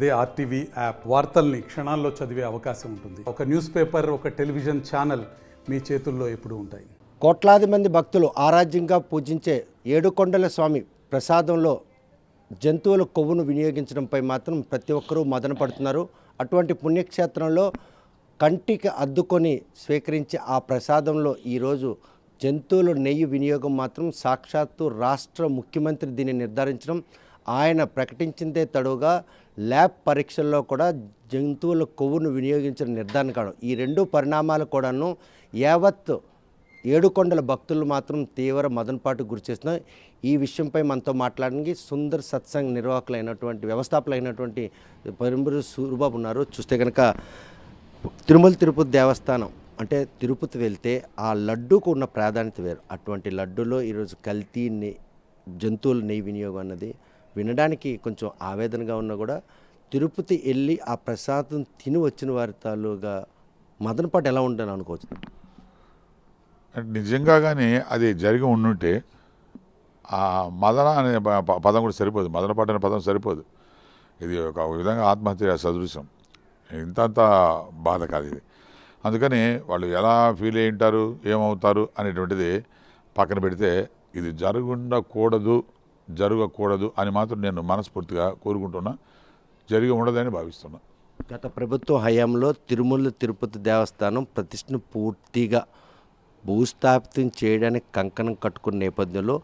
అదే RTV app వార్తల్ని క్షణాల్లో చదివే అవకాశం ఉంటుంది. ఒక న్యూస్ పేపర్, ఒక టెలివిజన్ ఛానల్ మీ చేతుల్లో ఎప్పుడూ ఉంటాయి. కోట్లాది మంది భక్తులు ఆరాధ్యంగా పూజించే ఏడుకొండల స్వామి ప్రసాదంలో జంతువుల కొవ్వును వినియోగించడంపై మాత్రం ప్రతి ఒక్కరూ మదన పడుతున్నారు. అటువంటి పుణ్యక్షేత్రంలో కంటికి అద్దుకొని స్వీకరించే ఆ ప్రసాదంలో ఈరోజు జంతువుల నెయ్యి వినియోగం మాత్రం సాక్షాత్తు రాష్ట్ర ముఖ్యమంత్రి దీన్ని నిర్ధారించడం, ఆయన ప్రకటించిందే తడుగా ల్యాబ్ పరీక్షల్లో కూడా జంతువుల కొవ్వును వినియోగించిన నిర్ధారణ కావడం, ఈ రెండు పరిణామాలు కూడాను యావత్ ఏడుకొండల భక్తులు మాత్రం తీవ్ర మదనపాటుకు గురిచేస్తున్నాయి. ఈ విషయంపై మనతో మాట్లాడడానికి సుందర్ సత్సంగ్ నిర్వాహకులైనటువంటి వ్యవస్థాపకులైనటువంటి పరిమూరు సూరిబాబు ఉన్నారు. చూస్తే కనుక తిరుమల తిరుపతి దేవస్థానం అంటే తిరుపతి వెళ్తే ఆ లడ్డూకు ఉన్న ప్రాధాన్యత వేరు. అటువంటి లడ్డూలో ఈరోజు కల్తీ జంతువుల నెయ్యి వినియోగం అన్నది వినడానికి కొంచెం ఆవేదనగా ఉన్నా కూడా తిరుపతి వెళ్ళి ఆ ప్రసాదం తిని వచ్చిన వారి తాలూగా మదనపాటు ఎలా ఉందని అనుకోవచ్చు. నిజంగా కానీ అది జరిగి ఉండుంటే ఆ మదన అనే పదం కూడా సరిపోదు, మదనపాటు అనే పదం సరిపోదు. ఇది ఒక విధంగా ఆత్మహత్య సదృశ్యం, ఇంతంత బాధ కాదు ఇది. అందుకని వాళ్ళు ఎలా ఫీల్ అయి ఉంటారు, ఏమవుతారు అనేటువంటిది పక్కన పెడితే ఇది జరగకూడదు అని మాత్రం నేను మనస్ఫూర్తిగా కోరుకుంటున్నా. జరిగి ఉండదని భావిస్తున్నా. గత ప్రభుత్వ హయాంలో తిరుమల తిరుపతి దేవస్థానం ప్రతిష్టను పూర్తిగా భూస్థాపితం చేయడానికి కంకణం కట్టుకున్న నేపథ్యంలో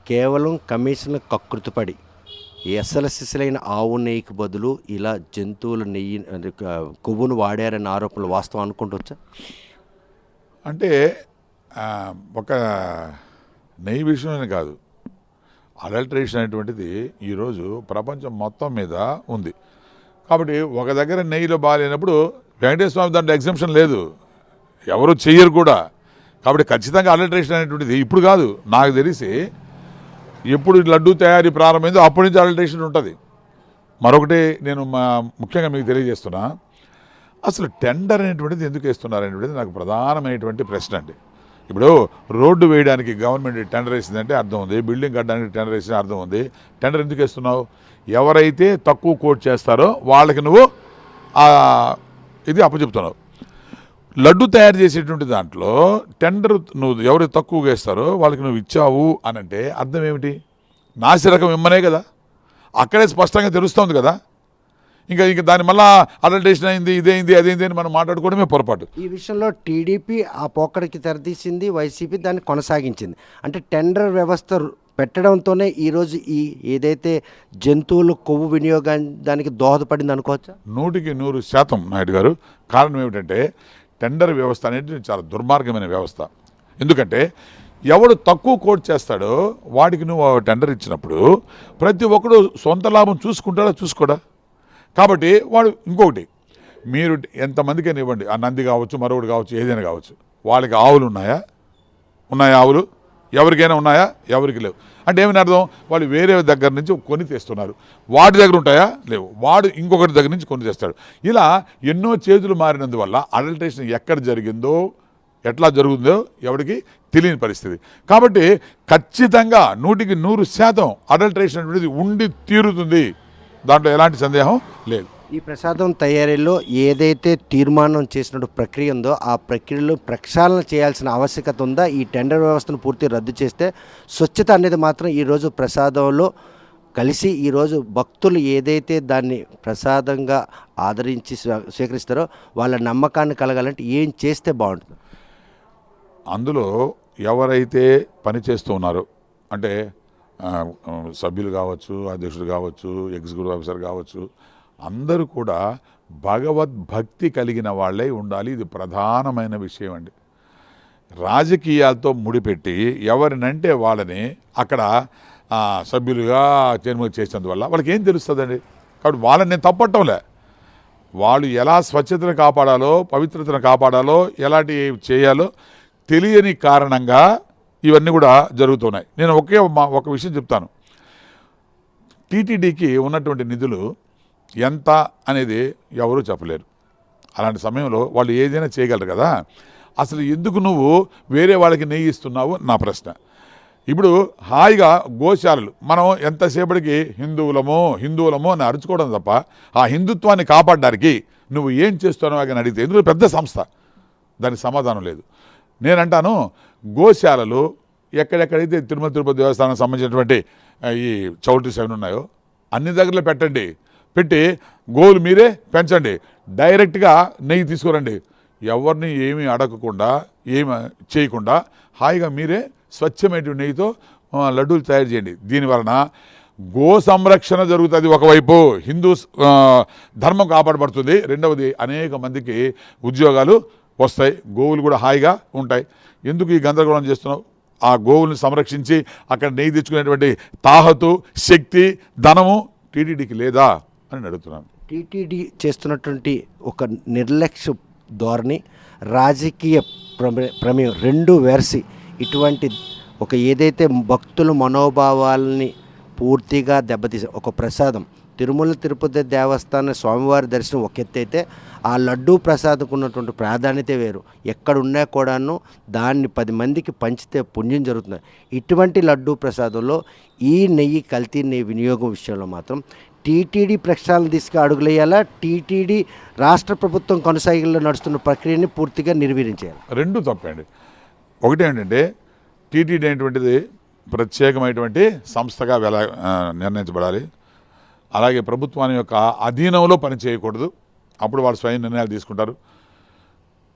కేవలం కమిషన్ల కకృతిపడి ఎస్ఎల్సిలైన ఆవు నెయ్యికి బదులు ఇలా జంతువుల నెయ్యి కొవ్వును వాడారనే ఆరోపణలు వాస్తవం అనుకుంటవచ్చా? అంటే ఒక నెయ్యి విషయమే కాదు, అడల్టరేషన్ అనేటువంటిది ఈరోజు ప్రపంచం మొత్తం మీద ఉంది. కాబట్టి ఒక దగ్గర నెయ్యిలో బాగాలేనప్పుడు వెంకటేశ్వర స్వామి దాంట్లో ఎగ్జంప్షన్ లేదు, ఎవరు చెయ్యరు కూడా. కాబట్టి ఖచ్చితంగా అడల్టరేషన్ అనేటువంటిది ఇప్పుడు కాదు, నాకు తెలిసి ఎప్పుడు లడ్డూ తయారీ ప్రారంభమైందో అప్పటి నుంచి అడల్టరేషన్ ఉంటుంది. మరొకటి నేను ముఖ్యంగా మీకు తెలియజేస్తున్నా, అసలు టెండర్ అనేటువంటిది ఎందుకు వేస్తున్నారనేటువంటిది నాకు ప్రధానమైనటువంటి ప్రశ్న అండి. ఇప్పుడు రోడ్డు వేయడానికి గవర్నమెంట్ టెండర్ వేసిందంటే అర్థం ఉంది, బిల్డింగ్ కట్టడానికి టెండర్ వేసిన అర్థం ఉంది. టెండర్ ఎందుకు వేస్తున్నావు? ఎవరైతే తక్కువ కోట్ చేస్తారో వాళ్ళకి నువ్వు ఇది అప్పచెప్తున్నావు. లడ్డు తయారు చేసేటువంటి దాంట్లో టెండర్ నువ్వు ఎవరు తక్కువగా వేస్తారో వాళ్ళకి నువ్వు ఇచ్చావు అని అంటే అర్థం ఏమిటి? నాసిరకం ఇమ్మనే కదా, అక్కడే స్పష్టంగా తెలుస్తుంది కదా. ఇంకా దాని మళ్ళా అడల్టరేషన్ అయింది, ఇదేంది అదేంది అని మనం మాట్లాడుకోవడమే పొరపాటు. ఈ విషయంలో టీడీపీ ఆ పోకడికి తెరదీసింది, వైసీపీ దాన్ని కొనసాగించింది. అంటే టెండర్ వ్యవస్థ పెట్టడంతోనే ఈరోజు ఈ ఏదైతే జంతువులు కొవ్వు వినియోగానికి దోహదపడింది అనుకోవచ్చా? 100% నాయుడు గారు. కారణం ఏమిటంటే టెండర్ వ్యవస్థ అనేది చాలా దుర్మార్గమైన వ్యవస్థ. ఎందుకంటే ఎవడు తక్కువ కోట్ చేస్తాడో వాడికి నువ్వు టెండర్ ఇచ్చినప్పుడు ప్రతి ఒక్కడు సొంత లాభం చూసుకోడా. కాబట్టి వాడు ఇంకొకటి, మీరు ఎంతమందికైనా ఇవ్వండి, ఆ నంది కావచ్చు, మరొకటి కావచ్చు, ఏదైనా కావచ్చు, వాళ్ళకి ఆవులు ఉన్నాయా? ఆవులు ఎవరికైనా ఉన్నాయా? ఎవరికి లేవు. అంటే ఏమని అర్థం? వాళ్ళు వేరే దగ్గర నుంచి కొని తెస్తున్నారు. వాడి దగ్గర ఉంటాయా? లేవు. వాడు ఇంకొకటి దగ్గర నుంచి కొని తెస్తాడు. ఇలా ఎన్నో చేతులు మారినందువల్ల అడల్టరేషన్ ఎక్కడ జరిగిందో, ఎట్లా జరుగుతుందో ఎవరికి తెలియని పరిస్థితి. కాబట్టి ఖచ్చితంగా 100% అడల్టరేషన్ అనేది ఉండి తీరుతుంది, దాంట్లో ఎలాంటి సందేహం లేదు. ఈ ప్రసాదం తయారీలో ఏదైతే తీర్మానం చేసిన ప్రక్రియ ఉందో ఆ ప్రక్రియలో ప్రక్షాళన చేయాల్సిన ఆవశ్యకత ఉందా? ఈ టెండర్ వ్యవస్థను పూర్తి రద్దు చేస్తే స్వచ్ఛత అనేది మాత్రం ఈరోజు ప్రసాదంలో కలిసి ఈరోజు భక్తులు ఏదైతే దాన్ని ప్రసాదంగా ఆదరించి స్వీకరిస్తారో వాళ్ళ నమ్మకాన్ని కలగాలంటే ఏం చేస్తే బాగుంటుంది? అందులో ఎవరైతే పని చేస్తూ ఉన్నారో, అంటే సభ్యులు కావచ్చు, అధ్యక్షుడు కావచ్చు, ఎగ్జిక్యూటివ్ ఆఫీసర్ కావచ్చు, అందరూ కూడా భగవద్భక్తి కలిగిన వాళ్ళే ఉండాలి. ఇది ప్రధానమైన విషయం అండి. రాజకీయాలతో ముడిపెట్టి ఎవరినంటే వాళ్ళని అక్కడ సభ్యులుగా చైర్మన్ చేసినందువల్ల వాళ్ళకి ఏం తెలుస్తుందండి? కాబట్టి వాళ్ళని నేను తప్పట్టంలే. వాళ్ళు ఎలా స్వచ్ఛతను కాపాడాలో, పవిత్రతను కాపాడాలో, ఎలాంటి చేయాలో తెలియని కారణంగా ఇవన్నీ కూడా జరుగుతున్నాయి. నేను ఒక విషయం చెప్తాను. టీటీడీకి ఉన్నటువంటి నిధులు ఎంత అనేది ఎవరూ చెప్పలేరు. అలాంటి సమయంలో వాళ్ళు ఏదైనా చేయగలరు కదా. అసలు ఎందుకు నువ్వు వేరే వాళ్ళకి నెయ్యి ఇస్తున్నావు నా ప్రశ్న. ఇప్పుడు హాయిగా గోశాలలు మనం ఎంతసేపటికి హిందువులము అని అరుచుకోవడం తప్ప ఆ హిందుత్వాన్ని కాపాడడానికి నువ్వు ఏం చేస్తున్నావు అని అడిగితే ఎందుకు పెద్ద సంస్థ దానికి సమాధానం లేదు. నేనంటాను గోశాలలు ఎక్కడెక్కడైతే తిరుమల తిరుపతి దేవస్థానానికి సంబంధించినటువంటి ఈ చౌల్ట్రీస్ ఏమైనా ఉన్నాయో అన్ని దగ్గరలో పెట్టండి, పెట్టి గోవులు మీరే పెంచండి, డైరెక్ట్గా నెయ్యి తీసుకురండి, ఎవరిని ఏమీ అడగకుండా ఏమి చేయకుండా హాయిగా మీరే స్వచ్ఛమైన నెయ్యితో లడ్డూలు తయారు చేయండి. దీనివలన గో సంరక్షణ జరుగుతుంది, ఒకవైపు హిందూ ధర్మం కాపాడబడుతుంది, రెండవది అనేక మందికి ఉద్యోగాలు వస్తాయి, గోవులు కూడా హాయిగా ఉంటాయి. ఎందుకు ఈ గందరగోళం చేస్తున్నావు? ఆ గోవుల్ని సంరక్షించి అక్కడ నెయ్యి తెచ్చుకునేటువంటి తాహతు, శక్తి, ధనము టీటీడీకి లేదా అని అడుగుతున్నాను. టీటీడీ చేస్తున్నటువంటి ఒక నిర్లక్ష్య ధోరణి, రాజకీయ ప్రమేయం రెండు వెరసి ఇటువంటి ఒక ఏదైతే భక్తుల మనోభావాలని పూర్తిగా దెబ్బతీసే ఒక ప్రసాదం తిరుమల తిరుపతి దేవస్థాన స్వామివారి దర్శనం ఒక ఎత్తు అయితే ఆ లడ్డూ ప్రసాదకు ఉన్నటువంటి ప్రాధాన్యత వేరు. ఎక్కడున్నా కూడాను దాన్ని 10 మందికి పంచితే పుణ్యం జరుగుతుంది. ఇటువంటి లడ్డూ ప్రసాదంలో ఈ నెయ్యి కల్తీ నెయ్యి వినియోగం విషయంలో మాత్రం టీటీడీ ప్రక్షాళన దిశగా అడుగులేయాలా, టీటీడీ రాష్ట్ర ప్రభుత్వం కొనసాగిలో నడుస్తున్న ప్రక్రియని పూర్తిగా నిర్వీర్యించేయాలి. రెండు తప్పండి. ఒకటి ఏంటంటే టీటీడీ అనేటువంటిది ప్రత్యేకమైనటువంటి సంస్థగా నిర్ణయించబడాలి. అలాగే ప్రభుత్వాన్ని యొక్క అధీనంలో పని చేయకూడదు, అప్పుడు వాళ్ళు స్వయం నిర్ణయాలు తీసుకుంటారు.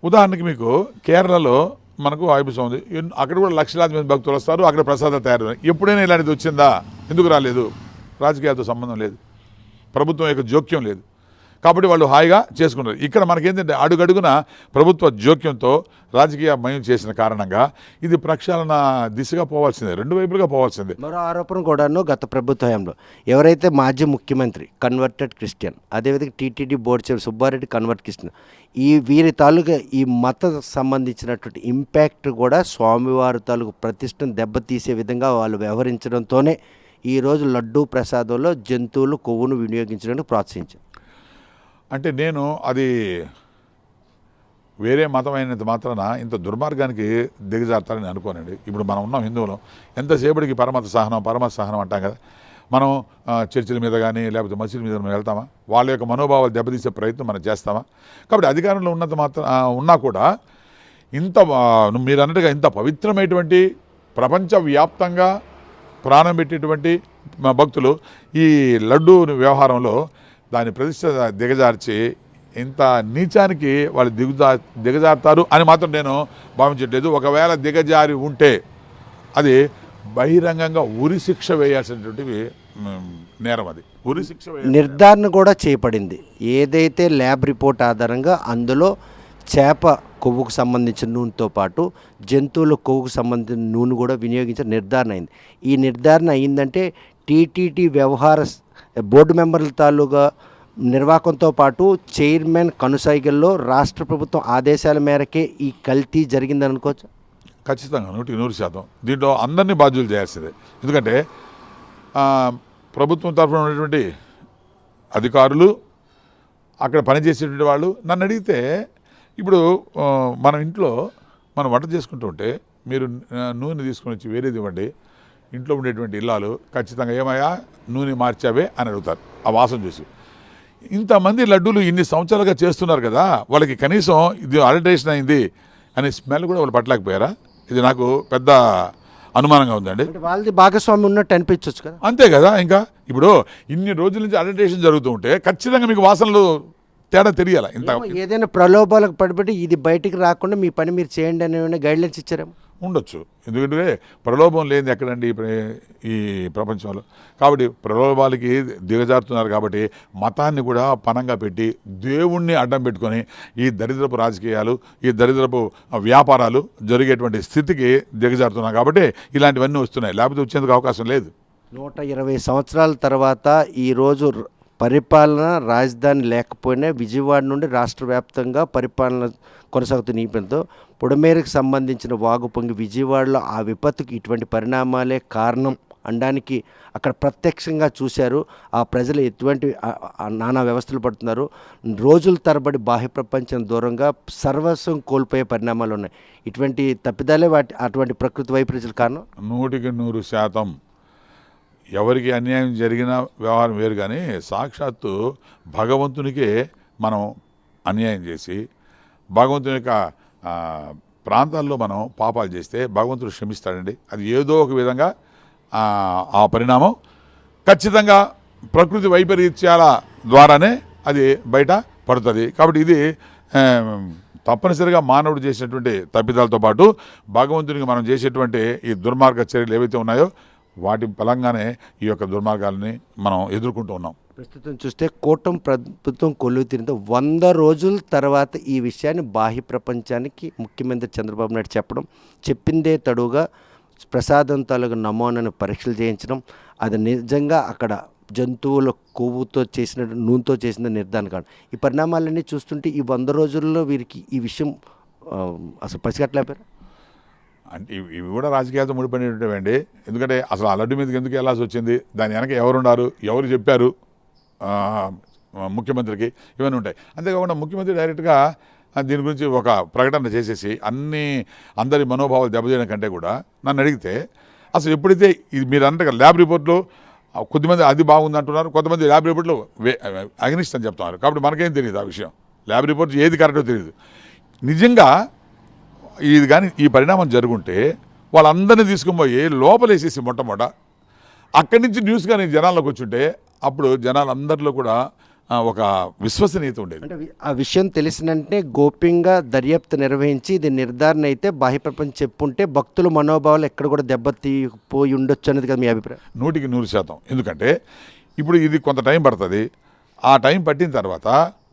ఉదాహరణకి మీకు కేరళలో మనకు ఆయుబుసం ఉంది, అక్కడ కూడా లక్షలాది మంది భక్తులు వస్తారు, అక్కడ ప్రసాదాలు తయారు. ఎప్పుడైనా ఇలాంటిది వచ్చిందా? ఎందుకు రాలేదు? రాజకీయాలతో సంబంధం లేదు, ప్రభుత్వం యొక్క జోక్యం లేదు, కాబట్టి వాళ్ళు హాయిగా చేసుకుంటారు. ఇక్కడ మనకేంటంటే అడుగడుగున ప్రభుత్వ జోక్యంతో రాజకీయ మయం చేసిన కారణంగా ఇది ప్రక్షాళన దిశగా పోవాల్సిందే, రెండు వైపులుగా పోవాల్సిందే. మరో ఆరోపణ కూడాను గత ప్రభుత్వ హయాంలో ఎవరైతే మాజీ ముఖ్యమంత్రి కన్వర్టెడ్ క్రిస్టియన్, అదేవిధంగా TTD board chairman Subbareddy convert Christian, వీరి తాలూకా ఈ మత సంబంధించినటువంటి ఇంపాక్ట్ కూడా స్వామివారి తాలూకు ప్రతిష్టను దెబ్బతీసే విధంగా వాళ్ళు వ్యవహరించడంతోనే ఈరోజు లడ్డూ ప్రసాదంలో జంతువులు కొవ్వును వినియోగించడానికి ప్రోత్సహించారు. అంటే నేను అది వేరే మతమైనంత మాత్రాన ఇంత దుర్మార్గానికి దిగజారుతారని అనుకోనండి. ఇప్పుడు మనం ఉన్నాం హిందువులు, ఎంతసేపటికి పరమత సహనం అంటాం కదా. మనం చర్చిల మీద కానీ లేకపోతే మసీదుల మీద మనం వెళ్తామా? వాళ్ళ యొక్క మనోభావాలు దెబ్బతీసే ప్రయత్నం మనం చేస్తామా? కాబట్టి అధికారంలో ఉన్నా కూడా ఇంత మీరు అన్నట్టుగా ఇంత పవిత్రమైనటువంటి ప్రపంచవ్యాప్తంగా ప్రాణం పెట్టేటువంటి భక్తులు ఈ లడ్డూ వ్యవహారంలో దాని ప్రతిష్ట దిగజార్చి ఇంత నీచానికి వాళ్ళు దిగజారుతారు అని మాత్రం నేను భావించట్లేదు. ఒకవేళ దిగజారి ఉంటే అది బహిరంగంగా ఉరిశిక్ష వేయాల్సినటువంటి నేరం, అది ఉరిశిక్ష నిర్ధారణ కూడా చేయబడింది. ఏదైతే ల్యాబ్ రిపోర్ట్ ఆధారంగా అందులో చేప కొవ్వుకు సంబంధించిన నూనెతో పాటు జంతువుల కొవ్వుకు సంబంధించిన నూనె కూడా వినియోగించిన నిర్ధారణ అయింది. ఈ నిర్ధారణ అయిందంటే టీటీడీ బోర్డు మెంబర్ల తాలూగా నిర్వాహకంతో పాటు చైర్మన్ కనుసైగల్లో రాష్ట్ర ప్రభుత్వం ఆదేశాల మేరకే ఈ కల్తీ జరిగిందని అనుకోవచ్చు. ఖచ్చితంగా 100%. దీంట్లో అందరినీ బాధ్యులు చేయాల్సిందే. ఎందుకంటే ప్రభుత్వం తరఫున ఉన్నటువంటి అధికారులు, అక్కడ పనిచేసేటువంటి వాళ్ళు నన్ను అడిగితే, ఇప్పుడు మన ఇంట్లో మనం వంట చేసుకుంటూ ఉంటే మీరు నూనె తీసుకుని వచ్చి వేరేది ఇవ్వండి, ఇంట్లో ఉండేటువంటి ఇల్లాలు ఖచ్చితంగా ఏమయ్యా నూనె మార్చావే అని అడుగుతారు ఆ వాసన చూసి. ఇంతమంది లడ్డూలు ఇన్ని సంవత్సరాలుగా చేస్తున్నారు కదా, వాళ్ళకి కనీసం ఇది అడల్టరేషన్ అయింది అనే స్మెల్ కూడా వాళ్ళు పట్టలేకపోయారా? ఇది నాకు పెద్ద అనుమానంగా ఉందండి. వాళ్ళది భాగస్వామి ఉన్నట్టు అనిపించవచ్చు కదా. అంతే కదా. ఇంకా ఇప్పుడు ఇన్ని రోజుల నుంచి అడల్టరేషన్ జరుగుతూ ఉంటే ఖచ్చితంగా మీకు వాసనలు తేడా తెలియాలి. ఇంత ఏదైనా ప్రలోభాలకు పడిపెట్టి ఇది బయటికి రాకుండా మీ పని మీరు చేయండి అనే గైడ్లైన్స్ ఇచ్చారేమో. ఉండొచ్చు, ఎందుకంటే ప్రలోభం లేనిది ఎక్కడండి ఈ ప్రపంచంలో. కాబట్టి ప్రలోభాలకి దిగజారుతున్నారు కాబట్టి మతాన్ని కూడా పణంగా పెట్టి దేవుణ్ణి అడ్డం పెట్టుకొని ఈ దరిద్రపు రాజకీయాలు, ఈ దరిద్రపు వ్యాపారాలు జరిగేటువంటి స్థితికి దిగజారుతున్నారు కాబట్టి ఇలాంటివన్నీ వస్తున్నాయి. లేకపోతే వచ్చేందుకు అవకాశం లేదు. 120 సంవత్సరాల తర్వాత ఈరోజు పరిపాలన రాజధాని లేకపోయినా విజయవాడ నుండి రాష్ట్ర వ్యాప్తంగా పరిపాలన కొనసాగుతున్న నేపథ్యంతో పొడమేరకు సంబంధించిన వాగు పొంగి విజయవాడలో ఆ విపత్తుకు ఇటువంటి పరిణామాలే కారణం అనడానికి అక్కడ ప్రత్యక్షంగా చూశారు. ఆ ప్రజలు ఎటువంటి నానా వ్యవస్థలు పడుతున్నారు. రోజుల తరబడి బాహ్య ప్రపంచం దూరంగా సర్వస్వం కోల్పోయే పరిణామాలు ఉన్నాయి. ఇటువంటి తప్పిదాలే అటువంటి ప్రకృతి వైపరీత్యాల కారణం. 100% ఎవరికి అన్యాయం జరిగిన వ్యవహారం వేరు, కానీ సాక్షాత్తు భగవంతునికే మనం అన్యాయం చేసి భగవంతుని యొక్క ప్రాంతాల్లో మనం పాపాలు చేస్తే భగవంతుడు క్షమిస్తాడండి. అది ఏదో ఒక విధంగా ఆ పరిణామం ఖచ్చితంగా ప్రకృతి వైపరీత్యాల ద్వారానే అది బయట పడుతుంది. కాబట్టి ఇది తప్పనిసరిగా మానవుడు చేసినటువంటి తప్పిదాలతో పాటు భగవంతునికి మనం చేసేటువంటి ఈ దుర్మార్గ చర్యలు ఏవైతే ఉన్నాయో వాటి బలంగానే ఈ యొక్క దుర్మార్గాలని మనం ఎదుర్కొంటూ ఉన్నాం. ప్రస్తుతం చూస్తే కూటమి ప్రభుత్వం కొలువు తీరిన 100 రోజుల తర్వాత ఈ విషయాన్ని బాహ్య ప్రపంచానికి ముఖ్యమంత్రి చంద్రబాబు నాయుడు చెప్పిందే తడుగా ప్రసాదం తాలూకు నమూనాను పరీక్షలు చేయించడం, అది నిజంగా అక్కడ జంతువుల కొవ్వుతో చేసిన నూనెతో చేసిన నిర్ధారణ కాదు. ఈ పరిణామాలన్నీ చూస్తుంటే ఈ 100 రోజుల్లో వీరికి ఈ విషయం అసలు పసిగట్టలేపారు. అంటే ఇవి కూడా రాజకీయాలతో ముడిపడినటువంటివండి. ఎందుకంటే అసలు ఆ లడ్డు మీదకి ఎందుకు వెళ్ళాల్సి వచ్చింది, దాని వెనక ఎవరున్నారు, ఎవరు చెప్పారు ముఖ్యమంత్రికి, ఇవన్నీ ఉంటాయి. అంతేకాకుండా ముఖ్యమంత్రి డైరెక్ట్గా దీని గురించి ఒక ప్రకటన చేసేసి అందరి మనోభావాలు దెబ్బతీయడం కంటే కూడా నన్ను అడిగితే అసలు ఎప్పుడైతే ఇది మీరు అంటే ల్యాబ్ రిపోర్ట్లో కొద్దిమంది అది బాగుంది అంటున్నారు, కొంతమంది ల్యాబ్ రిపోర్ట్లో అగ్నిస్ట్ అని చెప్తున్నారు. కాబట్టి మనకేం తెలియదు ఆ విషయం, ల్యాబ్ రిపోర్ట్ ఏది కరెక్టో తెలియదు. నిజంగా ఇది కానీ ఈ పరిణామం జరుగుంటే వాళ్ళందరినీ తీసుకుపోయి లోపలేసేసి మొట్టమొదట అక్కడి నుంచి న్యూస్ కానీ జనాల్లోకి వచ్చుంటే అప్పుడు జనాలందరిలో కూడా ఒక విశ్వసనీయత ఉండేది. అంటే ఆ విషయం తెలిసినంటే గోప్యంగా దర్యాప్తు నిర్వహించి ఇది నిర్ధారణ అయితే బాహ్య ప్రపంచం చెప్పుంటే భక్తుల మనోభావాలు ఎక్కడ కూడా దెబ్బతీపోయి ఉండొచ్చు అనేది కదా మీ అభిప్రాయం? 100% ఎందుకంటే ఇప్పుడు ఇది కొంత టైం పడుతుంది. ఆ టైం పట్టిన తర్వాత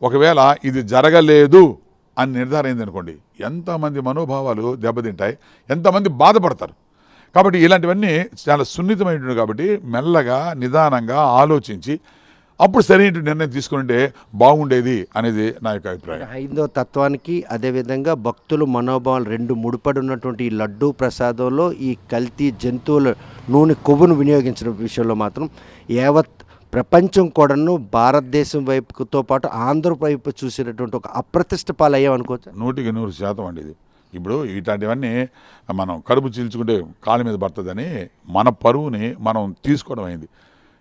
ఒకవేళ ఇది జరగలేదు అని నిర్ధారణ అయింది అనుకోండి, ఎంతమంది మనోభావాలు దెబ్బతింటాయి, ఎంతమంది బాధపడతారు. కాబట్టి ఇలాంటివన్నీ చాలా సున్నితమైనవి. కాబట్టి మెల్లగా నిదానంగా ఆలోచించి అప్పుడు సరైన నిర్ణయం తీసుకుంటే బాగుండేది అనేది నా యొక్క అభిప్రాయం. హైందవ తత్వానికి అదేవిధంగా భక్తులు మనోభావాలు రెండు ముడిపడి ఉన్నటువంటి ఈ లడ్డూ ప్రసాదంలో ఈ కల్తీ జంతువుల నూనె కొవ్వును వినియోగించిన విషయంలో మాత్రం యావత్ ప్రపంచం కూడాను భారతదేశం వైపుతో పాటు ఆంధ్ర వైపు చూసినటువంటి ఒక అప్రతిష్ట పాలయ్యామనుకోవచ్చు. 100% అండి. ఇది ఇప్పుడు ఇట్లాంటివన్నీ మనం కడుపు చీల్చుకుంటే కాళ్ళ మీద పడుతుందని మన పరువుని మనం తీసుకోవడం అయింది.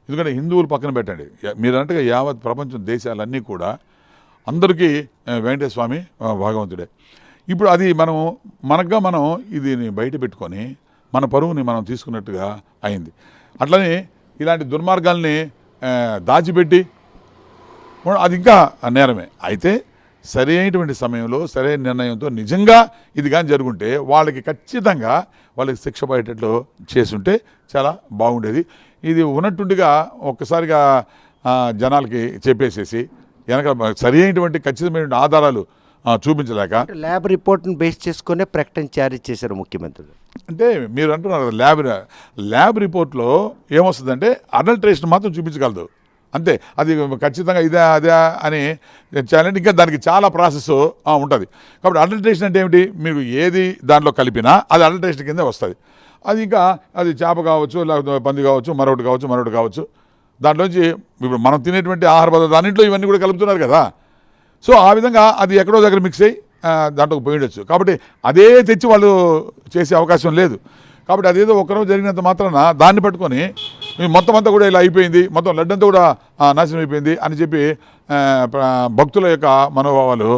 ఎందుకంటే హిందువులు పక్కన పెట్టండి, మీరు అన్నట్టుగా యావత్ ప్రపంచం దేశాలన్నీ కూడా అందరికీ వెంకటేశ్వర స్వామి భగవంతుడే. ఇప్పుడు అది మనగా మనం ఇది బయట పెట్టుకొని మన పరువుని మనం తీసుకున్నట్టుగా అయింది. అట్లనే ఇలాంటి దుర్మార్గాల్ని దాచిపెట్టి అది ఇంకా నేరమే. అయితే సరైనటువంటి సమయంలో సరైన నిర్ణయంతో నిజంగా ఇది కానీ జరుగుంటే వాళ్ళకి ఖచ్చితంగా వాళ్ళకి శిక్ష పడేటట్లు చేసుంటే చాలా బాగుండేది. ఇది ఉన్నట్టుండిగా ఒక్కసారిగా జనాలకి చెప్పేసేసి వెనక సరి అయినటువంటి ఖచ్చితమైన ఆధారాలు చూపించలేక ల్యాబ్ రిపోర్ట్ని బేస్ చేసుకునే ప్రకటన జారీ చేశారు ముఖ్యమంత్రి. అంటే మీరు అంటున్నారు ల్యాబ్ రిపోర్ట్లో ఏమొస్తుందంటే అడల్ట్రేషన్ మాత్రం చూపించగలదు అంతే. అది ఖచ్చితంగా ఇదే అదే అని చేయాలంటే ఇంకా దానికి చాలా ప్రాసెస్ ఉంటుంది. కాబట్టి అడల్ట్రేషన్ అంటే ఏమిటి, మీరు ఏది దాంట్లో కలిపినా అది అడల్ట్రేషన్ కిందే వస్తుంది. అది ఇంకా అది చేప కావచ్చు, లేకపోతే పంది కావచ్చు, మరొకటి కావచ్చు. దాంట్లోంచి ఇప్పుడు మనం తినేటువంటి ఆహార పదార్థాలు అన్నింటిలో ఇవన్నీ కూడా కలుపుతున్నారు కదా. సో ఆ విధంగా అది ఎక్కడో దగ్గర మిక్స్ అయ్యి దాంట్లోకి పోయి ఉండొచ్చు. కాబట్టి అదే తెచ్చి వాళ్ళు చేసే అవకాశం లేదు. కాబట్టి అదేదో ఒకరోజు జరిగినంత మాత్రాన దాన్ని పట్టుకొని మొత్తం అంతా కూడా ఇలా అయిపోయింది, మొత్తం లడ్డు అంతా కూడా నాశనం అయిపోయింది అని చెప్పి భక్తుల యొక్క మనోభావాలు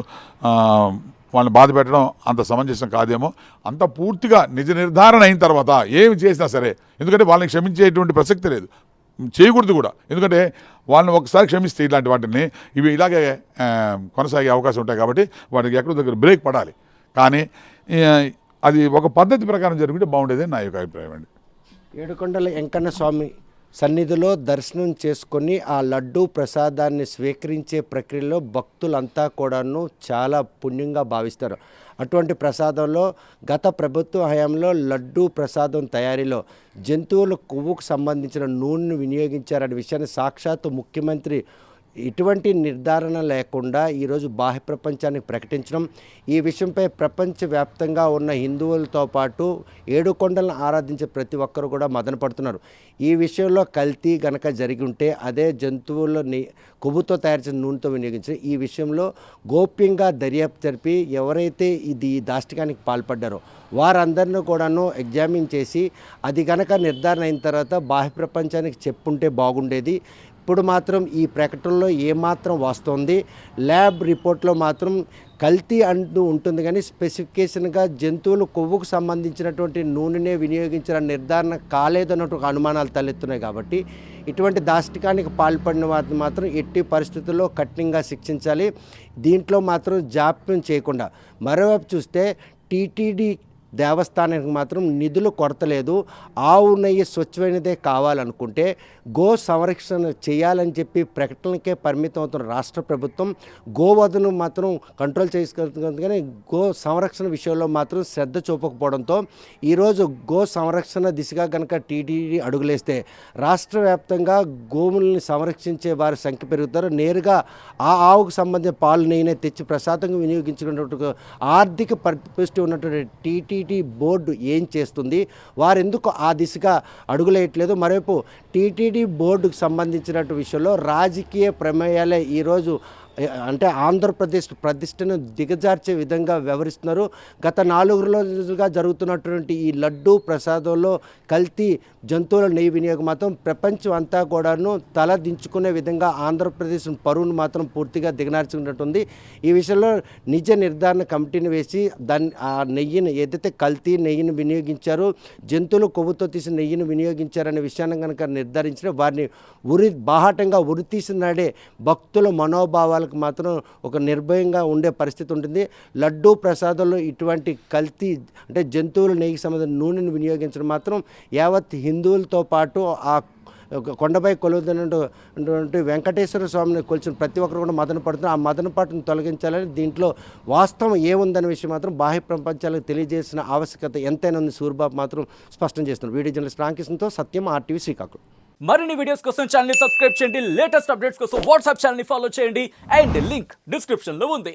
వాళ్ళని బాధ పెట్టడం అంత సమంజసం కాదేమో. అంత పూర్తిగా నిజ నిర్ధారణ అయిన తర్వాత ఏమి చేసినా సరే, ఎందుకంటే వాళ్ళని క్షమించేటువంటి ప్రసక్తి లేదు, చేయకూడదు కూడా. ఎందుకంటే వాళ్ళని ఒకసారి క్షమిస్తే ఇలాంటి వాటిని ఇవి ఇలాగే కొనసాగే అవకాశం ఉంటాయి. కాబట్టి వాటికి ఎక్కడో దగ్గర బ్రేక్ పడాలి. కానీ అది ఒక పద్ధతి ప్రకారం జరుగుతుంటే బాగుండేది నా యొక్క అభిప్రాయం అండి. ఏడుకొండల వెంకన్న స్వామి సన్నిధిలో దర్శనం చేసుకొని ఆ లడ్డూ ప్రసాదాన్ని స్వీకరించే ప్రక్రియలో భక్తులంతా కూడాను చాలా పుణ్యంగా భావిస్తారు. అటువంటి ప్రసాదంలో గత ప్రభుత్వ హయాంలో లడ్డూ ప్రసాదం తయారీలో జంతువుల కొవ్వుకు సంబంధించిన నూనెను వినియోగించారనే విషయాన్ని సాక్షాత్తు ముఖ్యమంత్రి ఎటువంటి నిర్ధారణ లేకుండా ఈరోజు బాహ్య ప్రపంచానికి ప్రకటించడం, ఈ విషయంపై ప్రపంచవ్యాప్తంగా ఉన్న హిందువులతో పాటు ఏడుకొండలను ఆరాధించే ప్రతి ఒక్కరు కూడా మదన పడుతున్నారు. ఈ విషయంలో కల్తీ గనక జరిగి ఉంటే అదే జంతువుల కొవ్వుతో తయారు చేసిన నూనెతో వినియోగించి ఈ విషయంలో గోప్యంగా దర్యాప్తు జరిపి ఎవరైతే ఈ దాష్టికానికి పాల్పడ్డారో వారందరినీ కూడాను ఎగ్జామిన్ చేసి అది గనక నిర్ధారణ అయిన తర్వాత బాహ్య ప్రపంచానికి చెప్పుంటే బాగుండేది. ఇప్పుడు మాత్రం ఈ ప్రకటనలో ఏమాత్రం వస్తుంది, ల్యాబ్ రిపోర్ట్లో మాత్రం కల్తీ అంటూ ఉంటుంది, కానీ స్పెసిఫికేషన్గా జంతువులు కొవ్వుకు సంబంధించినటువంటి నూనెనే వినియోగించిన నిర్ధారణ కాలేదన్నట్టు అనుమానాలు తలెత్తున్నాయి. కాబట్టి ఇటువంటి దాష్టికానికి పాల్పడిన వారిని మాత్రం ఎట్టి పరిస్థితుల్లో కఠినంగా శిక్షించాలి. దీంట్లో మాత్రం జాప్యం చేయకుండా. మరోవైపు చూస్తే టీటీడీ దేవస్థానానికి మాత్రం నిధులు కొరత లేదు. ఆవు నెయ్యి స్వచ్ఛమైనదే కావాలనుకుంటే గో సంరక్షణ చేయాలని చెప్పి ప్రకటనకే పరిమితం అవుతున్న రాష్ట్ర ప్రభుత్వం గోవధను మాత్రం కంట్రోల్ చేసుకుంటుంది, కానీ గో సంరక్షణ విషయంలో మాత్రం శ్రద్ధ చూపకపోవడంతో ఈరోజు గో సంరక్షణ దిశగా కనుక టీటీడీ అడుగులేస్తే రాష్ట్ర వ్యాప్తంగా గోవుల్ని సంరక్షించే వారి సంఖ్య పెరుగుతారు. నేరుగా ఆ ఆవుకు సంబంధించిన పాలు నెయ్యినే తెచ్చి ప్రసాదంగా వినియోగించుకున్నట్టు ఆర్థిక పరిపుష్టి ఉన్నటువంటి టీటీడీ బోర్డు ఏం చేస్తుంది, వారెందుకు ఆ దిశగా అడుగులేయట్లేదు? మరోవైపు టీటీడీ బోర్డుకు సంబంధించినటువంటి విషయంలో రాజకీయ ప్రమేయాలే ఈరోజు అంటే ఆంధ్రప్రదేశ్ ప్రతిష్టను దిగజార్చే విధంగా వ్యవహరిస్తున్నారు. గత 4 రోజులుగా జరుగుతున్నటువంటి ఈ లడ్డూ ప్రసాదంలో కల్తీ జంతువుల నెయ్యి వినియోగం మాత్రం ప్రపంచం అంతా కూడాను తల దించుకునే విధంగా ఆంధ్రప్రదేశ్ పరువును మాత్రం పూర్తిగా దిగనార్చుకున్నట్టుంది. ఈ విషయంలో నిజ నిర్ధారణ కమిటీని వేసి ఆ నెయ్యిని ఏదైతే కల్తీ నెయ్యిని వినియోగించారో, జంతువులు కొవ్వుతో తీసిన నెయ్యిని వినియోగించారనే విషయాన్ని కనుక నిర్ధారించిన వారిని బాహాటంగా ఉరి తీసినాడే భక్తుల మనోభావాలకు మాత్రం ఒక నిర్భయంగా ఉండే పరిస్థితి ఉంటుంది. లడ్డూ ప్రసాదంలో ఇటువంటి కల్తీ అంటే జంతువుల నెయ్యికి సంబంధించిన నూనెను వినియోగించడం మాత్రం యావత్ హిందువులతో పాటు ఆ కొండపై కొలువుతున్నటువంటి వెంకటేశ్వర స్వామిని కొలిచిన ప్రతి ఒక్కరు కూడా మదన పడుతున్నారు. ఆ మదన పాటును తొలగించాలని, దీంట్లో వాస్తవం ఏముందనే విషయం మాత్రం బాహ్య ప్రపంచాలకు తెలియజేసిన ఆవశ్యకత ఎంతైనా ఉంది సూరిబాబు మాత్రం స్పష్టం చేస్తున్నారు. వీడియో జర్నలిస్ట్ రామకృష్ణతో సత్యం, RTV శ్రీకాకుళం. మరిన్ని వీడియోస్ కోసం ఛానల్ ని సబ్స్క్రైబ్ చేయండి. లేటెస్ట్ అప్డేట్స్ కోసం వాట్సాప్ ఛానల్ ని ఫాలో చేయండి. అండ్ లింక్ డిస్క్రిప్షన్ లో ఉంది.